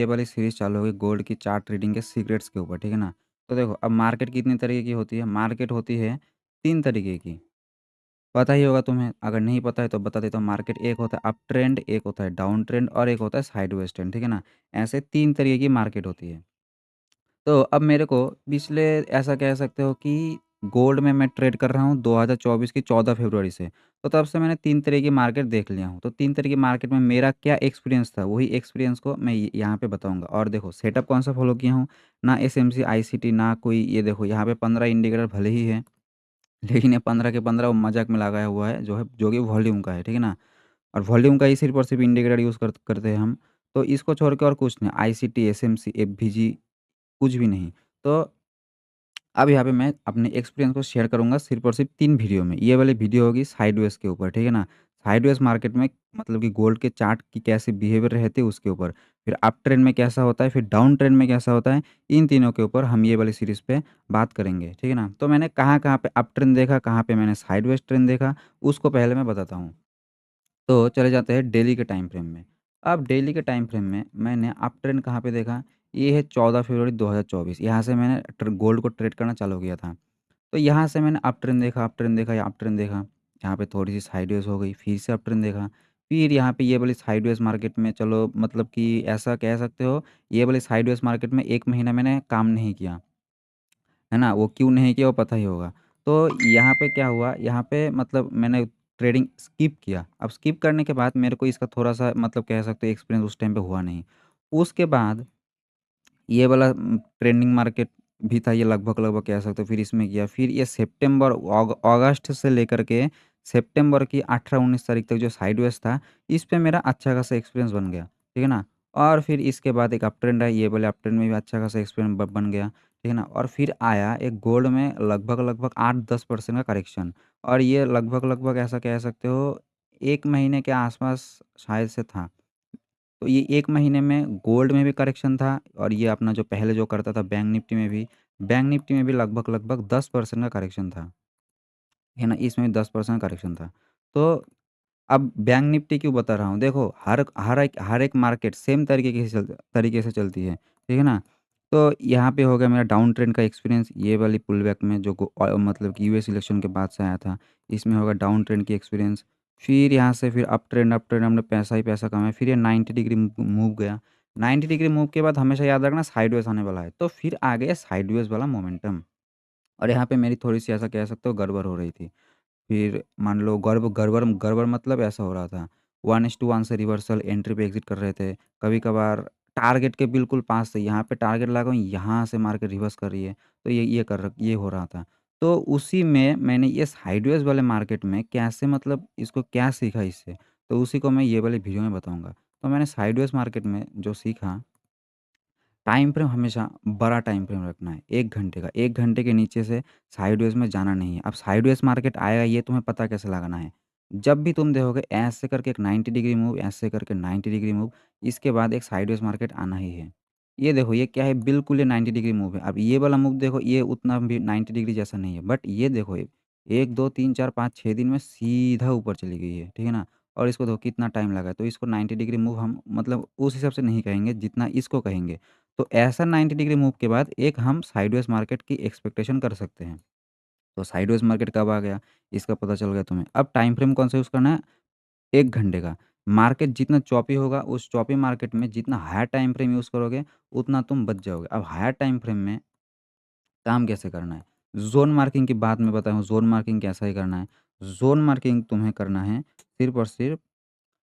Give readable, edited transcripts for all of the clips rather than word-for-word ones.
ये वाली सीरीज़ चालू होगी गोल्ड की चार्ट ट्रेडिंग के सीक्रेट्स के ऊपर, ठीक है ना? तो देखो अब मार्केट कितनी तरीके की होती है? मार्केट होती है 3 तरीके की। पता ही होगा तुम्हें, अगर नहीं पता है तो बता देता हूँ। मार्केट एक होता है अप ट्रेंड, एक होता है डाउन ट्रेंड और एक होता है साइडवेज ट्रेंड, ठीक है ना? ऐसे 3 तरीके की मार्केट होती है। तो अब मेरे को पिछले ऐसा कह सकते हो कि गोल्ड में मैं ट्रेड कर रहा हूँ 2024 की 14 फरवरी से। तो तब से मैंने 3 तरह की मार्केट देख लिया हूँ। तो 3 तरह की मार्केट में मेरा क्या एक्सपीरियंस था, वही एक्सपीरियंस को मैं यहाँ पे बताऊँगा। और देखो सेटअप कौन-सा फ़ॉलो किया हूँ, ना एसएमसी, आईसीटी ना कोई ये देखो यहाँ पे 15 इंडिकेटर भले ही है, लेकिन ये 15 के 15 वो मज़ाक में लगाया हुआ है जो कि वॉल्यूम का है, ठीक है ना? और वॉल्यूम का ही सिर्फ़ और सिर्फ़ इंडिकेटर यूज़ करते हैं हम। तो इसको छोड़ के और कुछ नहीं, आईसीटी, एसएमसी, एफवीजी कुछ भी नहीं। तो अब यहाँ पे मैं अपने एक्सपीरियंस को शेयर करूँगा सिर्फ़ और सिर्फ़ 3 वीडियो में। ये वाली वीडियो होगी साइडवेज़ के ऊपर, ठीक है ना? साइडवेज़ मार्केट में मतलब कि गोल्ड के चार्ट की कैसे बिहेवियर रहती है उसके ऊपर। फिर अप ट्रेंड में कैसा होता है, फिर डाउन ट्रेंड में कैसा होता है, इन तीनों के ऊपर हम ये वाली सीरीज़ पे बात करेंगे, ठीक है ना? तो मैंने कहाँ-कहाँ पे अप ट्रेंड देखा, कहाँ पे मैंने साइडवेज़ ट्रेंड देखा, उसको पहले मैं बताता हूँ। तो चले जाते हैं डेली के टाइम फ्रेम में। अब डेली के टाइम फ्रेम में मैंने अप ट्रेंड कहाँ पे देखा, ये है 14 फरवरी 2024, यहाँ से मैंने गोल्ड को ट्रेड करना चालू किया था। तो यहाँ से मैंने अप ट्रेंड देखा, अप ट्रेंड देखा या अप ट्रेंड देखा, यहाँ पे थोड़ी-सी साइडवेज़ हो गई, फिर से अप ट्रेंड देखा, फिर यहाँ पे ये वाली साइडवेज़ मार्केट में चलो मतलब कि ऐसा कह सकते हो, ये वाली साइडवेज़ मार्केट में 1 महीना मैंने काम नहीं किया, है ना? वो क्यों नहीं किया वो पता ही होगा। तो यहाँ पे क्या हुआ, यहाँ पे मतलब मैंने ट्रेडिंग स्किप किया। अब स्किप करने के बाद मेरे को इसका थोड़ा-सा मतलब कह सकते हो एक्सपीरियंस उस टाइम पे हुआ नहीं। उसके बाद ये वाला ट्रेंडिंग मार्केट भी था, ये लगभग-लगभग कह सकते हो, फिर इसमें किया। फिर ये सितंबर अगस्त से लेकर के सितंबर की 18-19 तारीख तक जो साइडवेज़ था, इस पे मेरा अच्छा खासा एक्सपीरियंस बन गया, ठीक है ना? और फिर इसके बाद एक अप ट्रेंड है, ये वाले अप ट्रेंड में भी अच्छा खासा एक्सपीरियंस बन गया, ठीक है ना? और फिर आया एक गोल्ड में लगभग-लगभग 8-10% का करेक्शन और ये लगभग-लगभग ऐसा कह सकते हो 1 महीने के आस-पास शायद से था। तो ये 1 महीने में गोल्ड में भी करेक्शन था और ये अपना जो पहले जो करता था बैंक निफ्टी में भी लगभग-लगभग 10% का करेक्शन था, है ना? इसमें भी 10% करेक्शन था। तो अब बैंक निफ्टी क्यों बता रहा हूँ, देखो हर एक मार्केट सेम तरीके से चलती है, ठीक है ना? तो यहाँ पे हो गया मेरा डाउन ट्रेंड का एक्सपीरियंस, ये वाली पुलबैक में जो मतलब कि यूएस इलेक्शन के बाद से आया था, इसमें होगा डाउन ट्रेंड की एक्सपीरियंस। फिर यहाँ से फिर अप ट्रेंड हमने पैसा ही पैसा कमाया, फिर ये 90 डिग्री मूव गया। 90 डिग्री मूव के बाद हमेशा याद रखना साइडवेज़ आने वाला है, तो फिर आ गया साइडवेज़ वाला मोमेंटम और यहाँ पे मेरी थोड़ी-सी ऐसा कह सकते हो गड़बड़ हो रही थी। फिर मान लो गड़बड़ गड़बड़ मतलब ऐसा हो रहा था 1:1 से रिवर्सल एंट्री पे एग्ज़िट कर रहे थे। कभी-कभार टारगेट के बिल्कुल पास से यहाँ पे टारगेट लगा हुआ है, यहाँ से मार्केट रिवर्स कर रही है। तो ये हो रहा था। तो उसी में मैंने ये साइडवेज़ वाले मार्केट में कैसे मतलब इसको क्या सीखा इससे, तो उसी को मैं ये वाली वीडियो में बताऊँगा। तो मैंने साइडवेज़ मार्केट में जो सीखा, टाइम फ्रेम हमेशा बड़ा टाइम फ्रेम रखना है, 1 घंटे का। 1 घंटे के नीचे से साइडवेज़ में जाना नहीं है। अब साइडवेज़ मार्केट आएगा ये तुम्हें पता कैसे लगाना है? जब भी तुम देखोगे ऐसे करके एक 90 डिग्री मूव, ऐसे करके 90 डिग्री मूव, इसके बाद एक साइडवेज़ मार्केट आना ही है। ये देखो ये क्या है बिल्कुल ये 90 डिग्री मूव है। अब ये वाला मूव देखो ये उतना भी 90 डिग्री जैसा नहीं है। बट ये देखो 1, 2, 3, 4, 5, 6 दिन में सीधा ऊपर चली गई है। ठीक है ना? और इसको देखो कितना टाइम लगा है। तो इसको 90 डिग्री मूव हम मतलब उस हिसाब से नहीं कहेंगे जितना इसको कहेंगे। तो ऐसा 90 डिग्री मूव के बाद एक हम साइडवेज़ मार्केट की एक्सपेक्टेशन कर सकते हैं। तो साइडवेज़ मार्केट कब आ गया, इसका पता चल गया तुम्हें। अब टाइम फ्रेम कौन-सा यूज़ करना है, 1 घंटे का। मार्केट जितना चॉपी होगा, उस चॉपी मार्केट में जितना हायर टाइम फ्रेम यूज़ करोगे, उतना तुम बच जाओगे। अब हायर टाइम फ्रेम में काम कैसे करना है? ज़ोन मार्किंग की बात मैं बताऊँ, ज़ोन मार्किंग कैसा ही करना है। ज़ोन मार्किंग तुम्हें करना है सिर्फ़ और सिर्फ़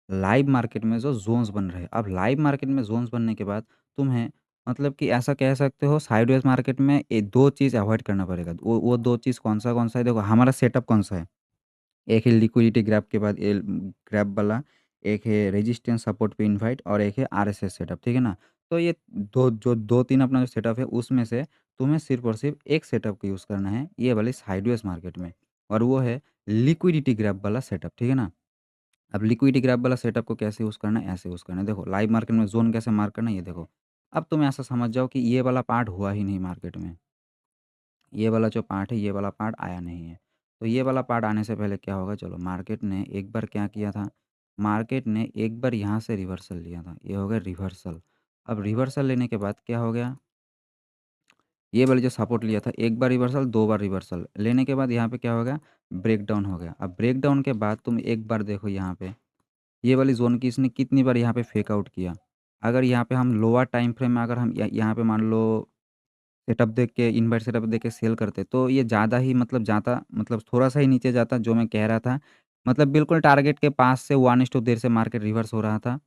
लाइव मार्केट में जो ज़ोन्स बन रहे हैं। अब लाइव मार्केट में ज़ोन्स बनने के बाद तुम्हें मतलब कि ऐसा कह सकते हो साइडवेज़ मार्केट में 2 चीज़ अवॉइड करना पड़ेगा। वो 2 चीज़ कौन-सा है? देखो हमारा सेटअप कौन-सा है? एक है लिक्विडिटी ग्रैब के बाद ग्रैब वाला, एक है रेजिस्टेंस सपोर्ट पे इनवाइट और एक है आरएसएस सेटअप, ठीक है ना? तो ये 2-3 अपना जो सेटअप है उसमें से तुम्हें सिर्फ़ और सिर्फ़ एक सेटअप को यूज़ करना है ये वाली साइडवेज़ मार्केट में और वो है लिक्विडिटी ग्रैब वाला सेटअप, ठीक है ना? अब लिक्विडिटी ग्रैब वाला सेटअप को कैसे यूज़ करना है, ऐसे यूज़ करना है। देखो लाइव मार्केट में ज़ोन कैसे मार्क करना है ये देखो। अब तुम ऐसा समझ जाओ कि ये वाला पार्ट हुआ ही नहीं मार्केट में। ये वाला जो पार्ट है, ये वाला पार्ट आया नहीं है। तो ये वाला पार्ट आने से पहले क्या होगा, चलो मार्केट ने एक बार क्या किया था, मार्केट ने एक बार यहाँ से रिवर्सल लिया था। ये हो गया रिवर्सल। अब रिवर्सल लेने के बाद क्या हो गया, ये वाली जो सपोर्ट लिया था, एक बार रिवर्सल, 2 बार रिवर्सल लेने के बाद यहाँ पे क्या हो गया, ब्रेकडाउन हो गया। अब ब्रेकडाउन के बाद तुम एक बार देखो यहाँ पे, ये वाली ज़ोन की इसने कितनी बार यहाँ पे फेक आउट किया। अगर यहाँ पे हम लोअर टाइम फ्रेम में, अगर हम यहाँ पे मान लो सेटअप देख के, इनवर्ट सेटअप देख के सेल करते, तो ये ज़्यादा ही मतलब जाता, मतलब थोड़ा-सा ही नीचे जाता, जो मैं कह रहा था। मतलब बिल्कुल टारगेट के पास से 1:1 से मार्केट रिवर्स हो रहा था।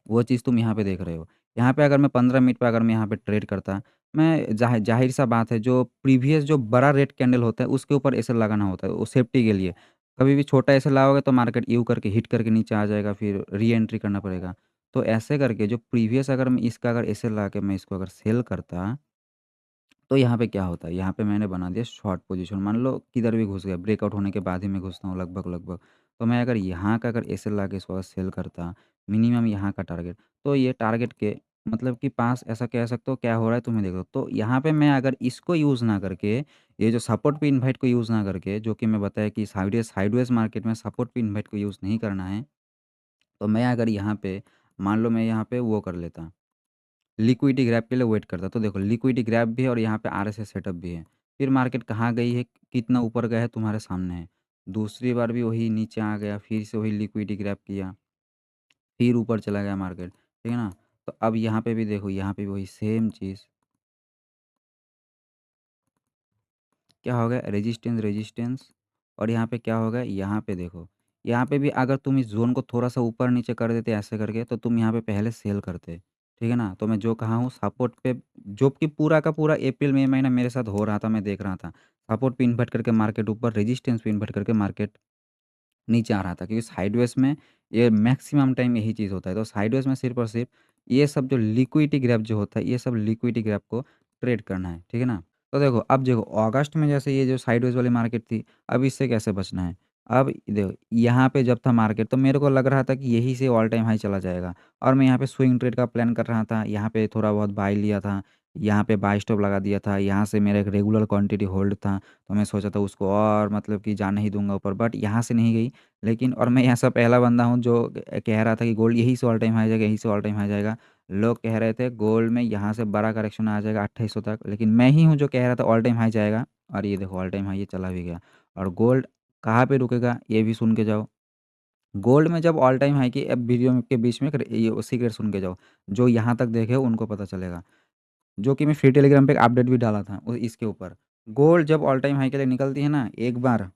वो चीज़ तुम यहाँ पे देख रहे हो। यहाँ पे अगर मैं 15 मिनट पे अगर मैं यहाँ पे ट्रेड करता, मैं ज़ाहिर-सा बात है, जो प्रीवियस जो बड़ा रेड कैंडल होता है उसके ऊपर एसएल लगाना होता है, वो सेफ्टी के लिए। कभी भी छोटा एसएल लगाओगे तो मार्केट यू करके हिट करके नीचे आ जाएगा, फिर री-एंट्री करना पड़ेगा। तो ऐसे करके जो प्रीवियस, अगर मैं इसका अगर एसएल लगा के मैं इसको अगर सेल करता, तो यहाँ पे क्या होता है, यहाँ पे मैंने बना दिया शॉर्ट पोज़ीशन। मान लो किधर भी घुस गया, ब्रेकआउट होने के बाद ही मैं घुसता हूँ लगभग-लगभग। तो मैं अगर यहाँ का अगर एसएल लगा के इसको अगर सेल करता, मिनिमम यहाँ का टारगेट, तो ये टारगेट के मतलब कि पास, ऐसा कह सकते हो क्या हो रहा है तुम्हें देखो। तो यहाँ पे मैं अगर इसको यूज़ ना करके, ये जो सपोर्ट पे इनवाइट को यूज़ ना करके, जो कि मैं बताया कि साइडवेज़ मार्केट में सपोर्ट पे इनवाइट को यूज़ नहीं करना है, तो मैं अगर यहाँ पे मान लो मैं यहाँ पे वो कर लेता, लिक्विडिटी ग्रैब के लिए वेट करता। तो देखो लिक्विडिटी ग्रैब भी है और यहाँ पे आरएसएस सेटअप भी है। फिर मार्केट कहाँ गई है, कितना ऊपर गया है तुम्हारे सामने है। दूसरी बार भी वही नीचे आ गया, फिर से वही लिक्विडिटी ग्रैब किया, फिर ऊपर चला गया मार्केट, ठीक है ना? तो अब यहाँ पे भी देखो, यहाँ पे भी वही सेम चीज़, क्या हो गया, रेजिस्टेंस और यहाँ पे क्या हो गया, यहाँ पे देखो, यहाँ पे भी अगर तुम इस ज़ोन को थोड़ा-सा ऊपर-नीचे कर देते ऐसे करके, तो तुम यहाँ पे पहले सेल करते, ठीक है ना? तो मैं जो कहा हूँ सपोर्ट पे, जो कि पूरा का पूरा अप्रैल मई महीना मेरे साथ हो रहा था, मैं देख रहा था। सपोर्ट पे इन्वर्ट करके मार्केट ऊपर, रेजिस्टेंस पे इन्वर्ट करके मार्केट नीचे आ रहा था, क्योंकि साइडवेज़ में ये मैक्सिमम टाइम यही चीज़ होता है। तो साइडवेज़ में सिर्फ़ और सिर्फ़ ये सब जो लिक्विडिटी ग्रैब जो होता है, ये सब लिक्विडिटी ग्रैब को ट्रेड करना है, ठीक है ना? तो देखो, अब देखो अगस्त में जैसे ये जो साइडवेज़ वाली मार्केट थी, अब इससे कैसे बचना है? अब देखो, यहाँ पे जब था मार्केट, तो मेरे को लग रहा था कि यहीं से ऑल टाइम हाई चला जाएगा और मैं यहाँ पे स्विंग ट्रेड का प्लान कर रहा था। यहाँ पे थोड़ा बहुत बाय लिया था, यहाँ पे बाय स्टॉप लगा दिया था, यहाँ से मेरा एक रेगुलर क्वांटिटी होल्ड था। तो मैं सोचा था उसको और मतलब कि जाने ही दूँगा ऊपर, बट यहाँ से नहीं गई। लेकिन और मैं ऐसा पहला बंदा हूँ जो कह रहा था कि गोल्ड यहीं से ऑल टाइम हाई जाएगा, यहीं से ऑल टाइम हाई जाएगा। लोग कह रहे थे गोल्ड में यहाँ से बड़ा करेक्शन आ जाएगा 2800 तक, लेकिन मैं ही हूँ जो कह रहा था ऑल टाइम हाई जाएगा, और ये देखो ऑल टाइम हाई ये चला भी गया। और गोल्ड कहाँ पे रुकेगा ये भी सुन के जाओ। गोल्ड में जब ऑल टाइम हाई की अब वीडियो के बीच में एक ये सीक्रेट सुन के जाओ, जो यहाँ तक देखे उनको पता चलेगा। जो कि मैं फ्री टेलीग्राम पे एक अपडेट भी डाला था इसके ऊपर। गोल्ड जब ऑल टाइम हाई के लिए निकलती है ना एक बार,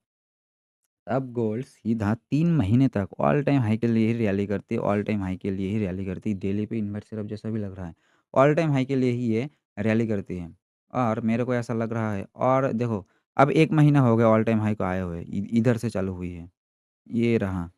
अब गोल्ड सीधा 3 महीने तक ऑल टाइम हाई के लिए ही रैली करती है, ऑल टाइम हाई के लिए ही रैली करती है। डेली पे इन्वर्ट सिर्फ जैसा भी लग रहा है, ऑल टाइम हाई के लिए ही ये रैली करती है। और मेरे को ऐसा लग रहा है, और देखो अब 1 महीना हो गया ऑल टाइम हाई को आए हुए, इधर से चालू हुई है। ये रहा।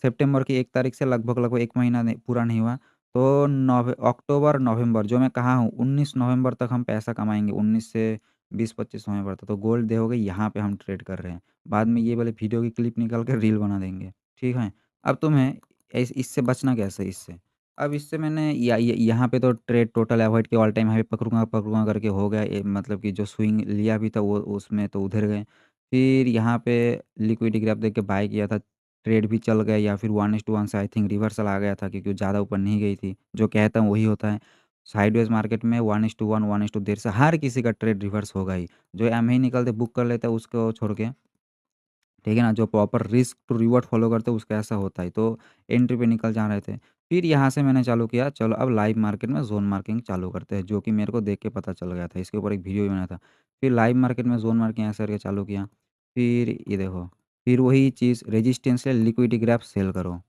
सितंबर की 1 तारीख से लगभग-लगभग 1 महीना नहीं, पूरा नहीं हुआ। तो अक्टूबर, नवंबर जो मैं कहा हूँ 19 नवंबर तक हम पैसा कमाएँगे, 19 से 20-25 नवंबर तक। तो गोल्ड देखोगे यहाँ पे हम ट्रेड कर रहे हैं। बाद में ये वाले वीडियो की क्लिप निकाल के रील बना देंगे, ठीक है? अब तुम्हें इससे बचना कैसे है इससे? अब इससे मैंने यहाँ पे तो ट्रेड टोटल अवॉइड किया, ऑल टाइम हाई पकड़ूँगा करके हो गया। मतलब कि जो स्विंग लिया भी था वो उसमें तो उधर गए। फिर यहाँ पे लिक्विडिटी ग्रैब देख के बाय किया था। ट्रेड भी चल गया, या फिर 1:1 से आई थिंक रिवर्सल आ गया था, क्योंकि ज़्यादा ऊपर नहीं गई थी। जो कहता हूँ वही होता है। साइडवेज़ मार्केट में 1:1, 1:1 से हर किसी का ट्रेड रिवर्स होगा ही। जो एम ही निकलते बुक कर लेता है उसको छोड़ के, ठीक है ना? जो proper risk to reward follow करते हैं उसका ऐसा होता है। तो एंट्री पे निकल जा रहे थे। फिर यहाँ से मैंने चालू किया, चलो अब लाइव मार्केट में ज़ोन मार्किंग चालू करते हैं, जो कि मेरे को देख के पता चल गया था। इसके ऊपर एक वीडियो भी बनाया था। फिर लाइव मार्केट में ज़ोन मार्किंग ऐसे करके चालू किया। फिर ये देखो, फिर वही चीज़, रेजिस्टेंस है, लिक्विडिटी ग्रैब सेल करो।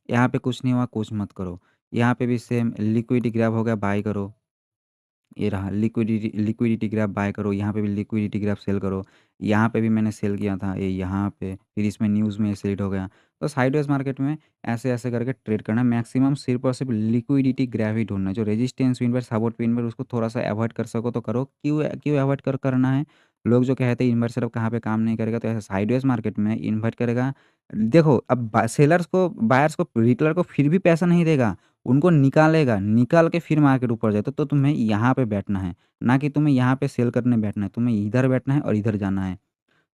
यहाँ पे कुछ नहीं हुआ, कुछ मत करो। यहाँ पे भी सेम लिक्विडिटी ग्रैब हो गया, बाय करो। ये रहा लिक्विडिटी ग्रैब बाय करो, यहाँ पे भी लिक्विडिटी ग्रैब सेल करो। यहाँ पे भी मैंने सेल किया था, ये यहाँ पे, फिर इसमें न्यूज़ में सेल हो गया। तो साइडवेज़ मार्केट में ऐसे-ऐसे करके ट्रेड करना है। मैक्सिमम सिर्फ़ और सिर्फ़ लिक्विडिटी ग्रैब ही ढूँढना है। जो रेजिस्टेंस विन पर, सपोर्ट विन पर, उसको थोड़ा-सा अवॉइड कर सको तो करो। क्यों क्यों अवॉइड करना है? लोग जो कहते हैं इन्वर्ट सिर्फ़ कहाँ पे काम नहीं करेगा, तो ऐसे साइडवेज़ मार्केट में इन्वर्ट करेगा। देखो अब सेलर्स को, बायर्स को, रिटेलर को फिर भी पैसा नहीं देगा। उनको निकालेगा, निकाल के फिर मार्केट ऊपर जाए, तो तुम्हें यहाँ पे बैठना है, ना कि तुम्हें यहाँ पे सेल करने बैठना है, तुम्हें इधर बैठना है और इधर जाना है।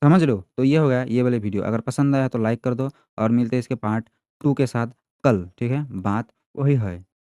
समझ रहे हो? तो ये हो गया ये वाली वीडियो, अगर पसंद आया तो लाइक कर दो और मिलते हैं इसके पार्ट 2 के साथ कल, ठीक है? बात वही है।